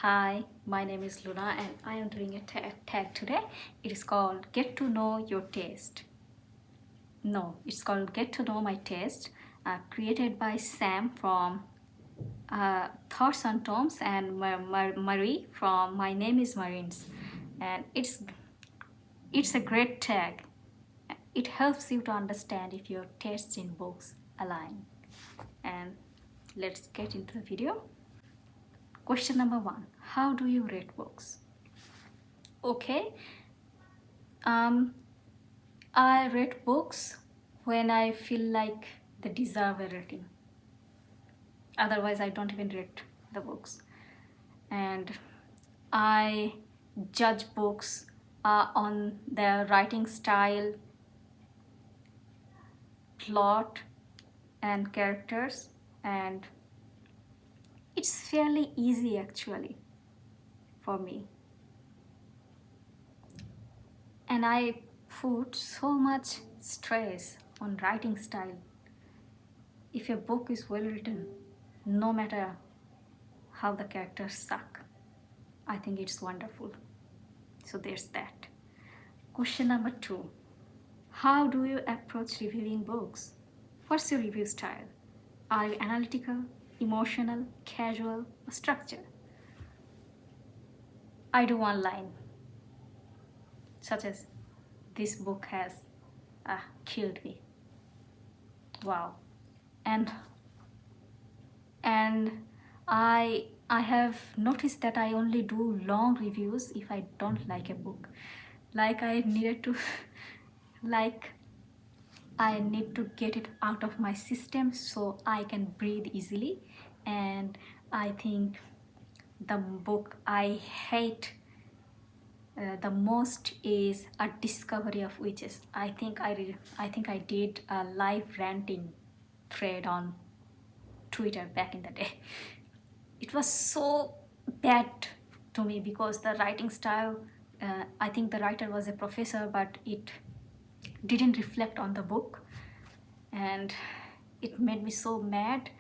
Hi, my name is Luna and I am doing a tag today. It is called Get to Know Your Taste. No, it's called Get to Know My Taste, created by Sam from Thoughts on Toms and Marie from My Name is Marines. And it's a great tag. It helps you to understand if your tastes in books align. And let's get into the video. Question number 1. How do you rate books? Okay, I read books when I feel like they deserve a rating. Otherwise, I don't even read the books. And I judge books on their writing style, plot, and characters. And it's fairly easy actually for me. And I put so much stress on writing style. If a book is well written, no matter how the characters suck, I think it's wonderful. So there's that. Question number 2. How do you approach reviewing books? What's your review style? Are you analytical, emotional, casual, or structured? I do one line, such as, this book has killed me. Wow. And I have noticed that I only do long reviews if I don't like a book. Like I need to get it out of my system so I can breathe easily. And I think the book I hate the most is A Discovery of Witches. I think I did a live ranting thread on Twitter back in the day. It was so bad to me because the writing style, I think the writer was a professor, but it didn't reflect on the book and it made me so mad.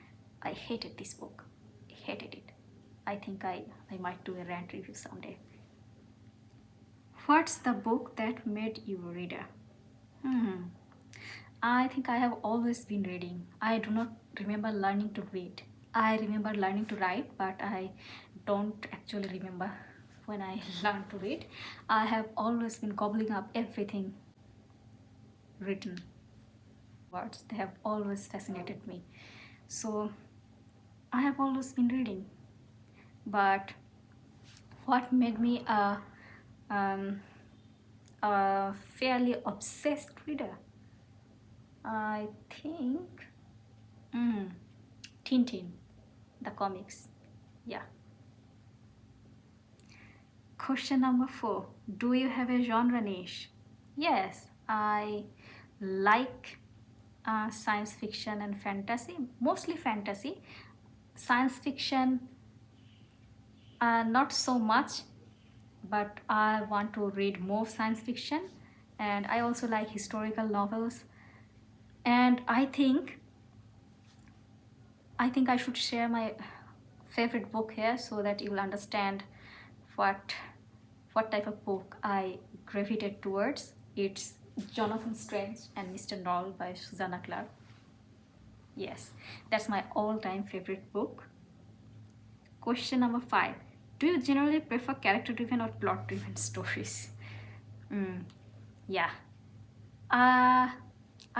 I hated this book. I hated it. I think I might do a rant review someday. What's the book that made you a reader? I think I have always been reading. I do not remember learning to read. I remember learning to write, but I don't actually remember when I learned to read. I have always been gobbling up everything written words. They have always fascinated me. So I have always been reading. But what made me a fairly obsessed reader? I think Tintin, the comics. Yeah. Question number 4. Do you have a genre niche? Yes, I like science fiction and fantasy, mostly fantasy. Science fiction, not so much, but I want to read more science fiction. And I also like historical novels. And I think I should share my favorite book here so that you will understand what type of book I gravitate towards. It's Jonathan Strange and Mr. Norrell by Susanna Clarke. Yes, that's my all-time favorite book. Question number 5. Do you generally prefer character-driven or plot-driven stories? Yeah. I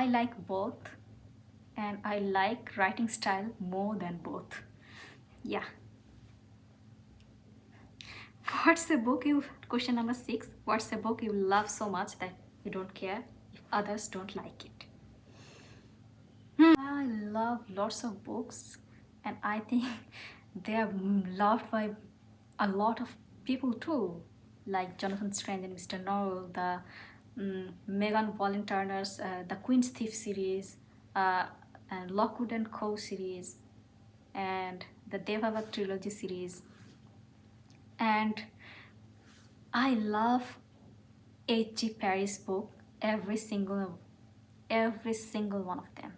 like both, and I like writing style more than both. Yeah. Question number 6. What's a book you love so much that you don't care if others don't like it? I love lots of books, and I think they are loved by a lot of people too, like Jonathan Strange and Mr. Norrell, the Megan Pauline Turner's The Queen's Thief series, and Lockwood and Co series, and the Devava trilogy series. And I love H.G. Parry's book, every single one of them.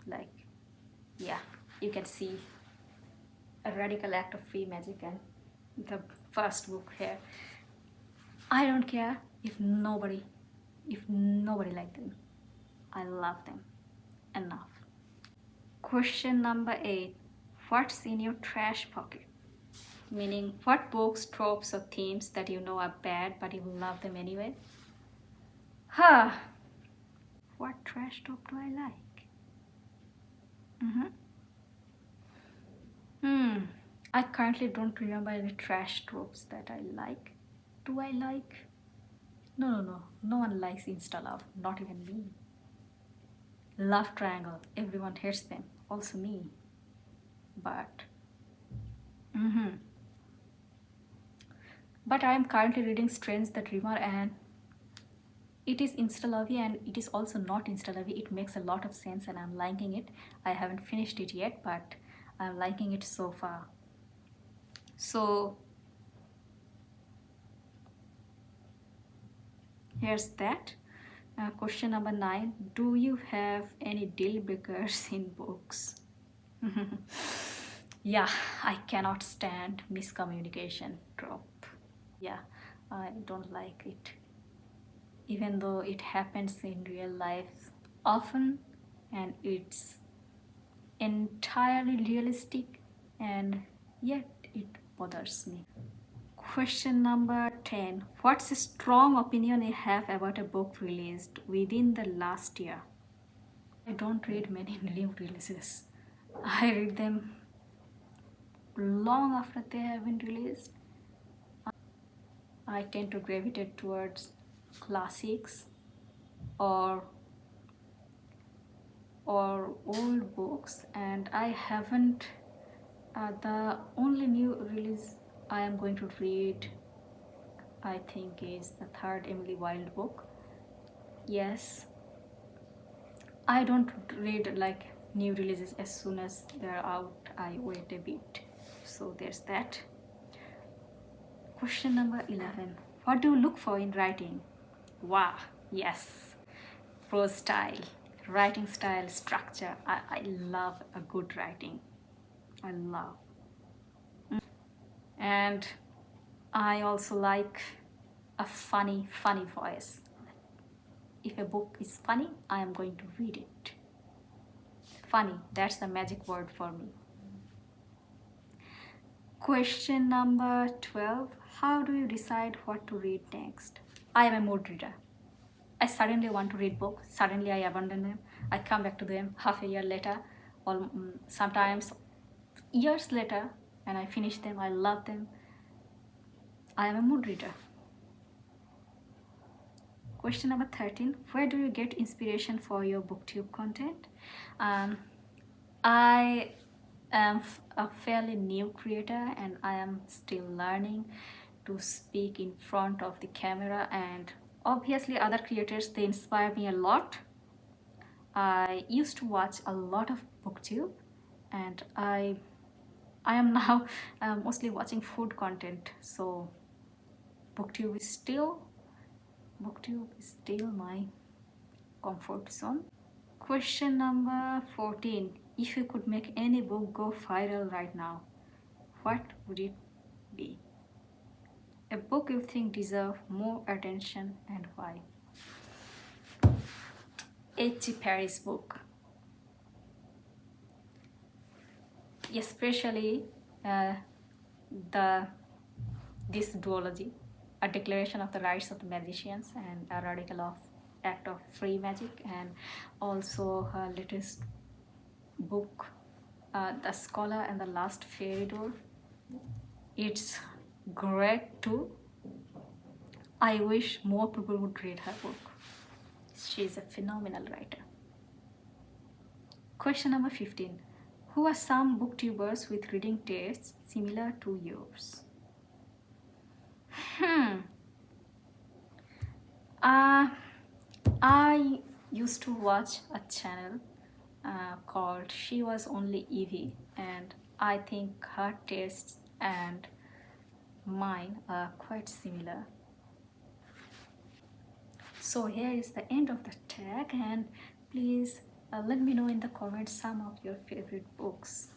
Like, yeah, you can see a radical act of free magic and the first book here. I don't care if nobody like them. I love them enough. Question number 8. What's in your trash pocket? Meaning, what books, tropes, or themes that you know are bad but you love them anyway? Huh. What trash trope do I like? I currently don't remember any trash tropes that I like. Do I like? No. No one likes Insta love, not even me. Love triangle, everyone hates them, also me. But, but I am currently reading Strange the Dreamer, and it is insta-lovey and it is also not insta-lovey. It makes a lot of sense and I'm liking it. I haven't finished it yet, but I'm liking it so far. So here's that. Question number 9. Do you have any deal breakers in books? Yeah, I cannot stand miscommunication trope. Yeah, I don't like it. Even though it happens in real life often and it's entirely realistic, and yet it bothers me. Question number 10. What's a strong opinion you have about a book released within the last year? I don't read many new releases. I read them long after they have been released. I tend to gravitate towards classics or old books, and I haven't the only new release I am going to read, I think, is the third Emily Wilde book. Yes, I don't read like new releases as soon as they're out. I wait a bit. So there's that. Question number 11. What do you look for in writing? Wow, yes. Prose style, writing style, structure. I love a good writing. I love. And I also like a funny voice. If a book is funny, I am going to read it. Funny, that's the magic word for me. Question number 12. How do you decide what to read next? I am a mood reader. I suddenly want to read books, suddenly I abandon them, I come back to them half a year later, or sometimes years later, and I finish them, I love them. I am a mood reader. Question number 13. Where do you get inspiration for your booktube content? I am a fairly new creator and I am still learning to speak in front of the camera, and obviously other creators, they inspire me a lot. I used to watch a lot of Booktube, and I am now mostly watching food content, so Booktube is still my comfort zone. Question number 14. If you could make any book go viral right now, what would it be? A book you think deserves more attention and why? H.G. Parry's book. Especially this duology, A Declaration of the Rights of the Magicians and A Radical Act of Free Magic, and also her latest book, The Scholar and the Last Fairy Door. It's great too. I wish more people would read her book. She's a phenomenal writer. Question number 15. Who are some booktubers with reading tastes similar to yours? I used to watch a channel called She Was Only Evie, and I think her tastes and mine are quite similar. So here is the end of the tag, and please let me know in the comments some of your favorite books.